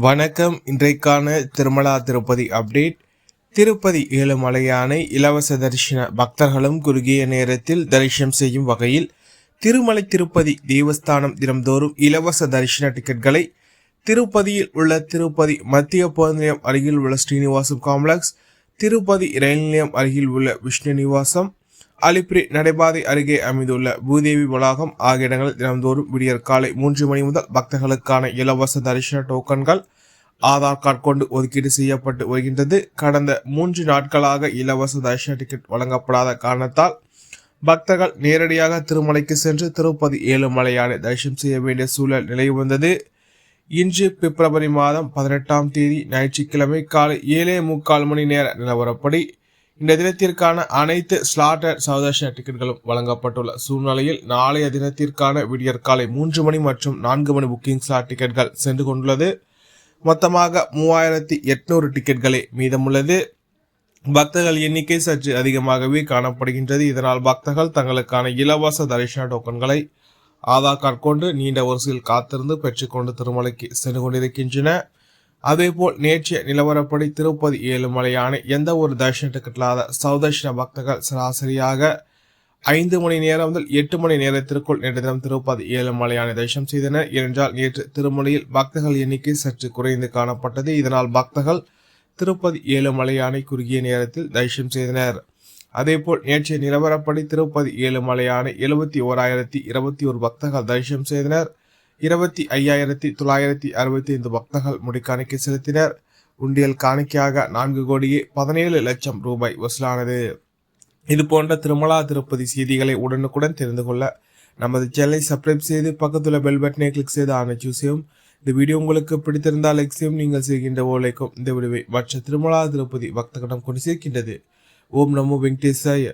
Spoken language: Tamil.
வணக்கம். இன்றைக்கான திருமலா திருப்பதி அப்டேட். திருப்பதி ஏழுமலையானை இலவச தரிசன பக்தர்களும் குறுகிய நேரத்தில் தரிசனம் செய்யும் வகையில் திருமலை திருப்பதி தேவஸ்தானம் தினம்தோறும் இலவச தரிசன டிக்கெட்களை திருப்பதியில் உள்ள திருப்பதி மத்திய பேருந்து நிலையம் அருகில் உள்ள ஸ்ரீனிவாசம் காம்ப்ளெக்ஸ், திருப்பதி ரயில் நிலையம் அருகில் உள்ள விஷ்ணு நிவாசம், அலிப்பிரி நடைபாதை அருகே அமைந்துள்ள பூதேவி வளாகம் ஆகிய இடங்களில் தினந்தோறும் விடியற் காலை 3 மணி முதல் பக்தர்களுக்கான இலவச தரிசன டோக்கன்கள் ஆதார் கார்டு கொண்டு ஒதுக்கீடு செய்யப்பட்டு வருகின்றது. கடந்த 3 நாட்களாக இலவச தரிசன டிக்கெட் வழங்கப்படாத காரணத்தால் பக்தர்கள் நேரடியாக திருமலைக்கு சென்று திருப்பதி ஏழுமலையானை தரிசனம் செய்ய வேண்டிய சூழல் நிலை வந்தது. இன்று பிப்ரவரி மாதம் 18ஆம் தேதி ஞாயிற்றுக்கிழமை காலை 7:45 மணி நேர நிலவரப்படி இந்த தினத்திற்கான அனைத்து ஸ்லாட்டட் சௌதர்ஷன டிக்கெட்டுகளும் வழங்கப்பட்டுள்ள சூழ்நிலையில் நாளைய தினத்திற்கான விடியற்காலை 3 மணி மற்றும் 4 மணி புக்கிங் ஸ்லாட் டிக்கெட்கள் சென்று கொண்டுள்ளது. மொத்தமாக 3800 டிக்கெட்களே மீதமுள்ளது. பக்தர்கள் எண்ணிக்கை சற்று அதிகமாகவே காணப்படுகின்றது. இதனால் பக்தர்கள் தங்களுக்கான இலவச தரிசன டோக்கன்களை ஆதார் கார்டு கொண்டு நீண்ட வரிசையில் காத்திருந்து பெற்றுக்கொண்டு திருமலைக்கு சென்று கொண்டிருக்கின்றன. அதேபோல் நேற்றைய நிலவரப்படி திருப்பதி ஏழுமலையானை எந்த ஒரு தரிசன டிக்கெட் இல்லாத சௌதர்ஷன பக்தர்கள் சராசரியாக 5 மணி நேரம் முதல் 8 மணி நேரத்திற்குள் நேற்று தினம் திருப்பதி ஏழுமலையானை தரிசனம் செய்தனர். ஏனென்றால் நேற்று திருமலையில் பக்தர்கள் எண்ணிக்கை சற்று குறைந்து காணப்பட்டது. இதனால் பக்தர்கள் திருப்பதி ஏழுமலையானை குறுகிய நேரத்தில் தரிசனம் செய்தனர். அதேபோல் நேற்றைய நிலவரப்படி திருப்பதி ஏழுமலையானை 71,021 பக்தர்கள் தரிசனம் செய்தனர். 25,965 பக்தர்கள் முடிக்காணிக்கை செலுத்தினர். உண்டியல் காணிக்கையாக 4,17,00,000 ரூபாய் வசூலானது. இது போன்ற திருமலா திருப்பதி செய்திகளை உடனுக்குடன் தெரிந்து கொள்ள நமது சேனலை சப்ஸ்கிரைப் செய்து பக்கத்துள்ள பெல் பட்டனை கிளிக் செய்து ஆன சூஸ் செய்யும். இந்த வீடியோ உங்களுக்கு பிடித்திருந்தால் லைக் செய்யும். நீங்கள் செய்கின்ற ஓலைக்கும் இந்த வீடியோவை மற்ற திருமலா திருப்பதி பக்தர்களிடம் கொண்டு சேர்க்கின்றது. ஓம் நமோ வெங்கடேசாய.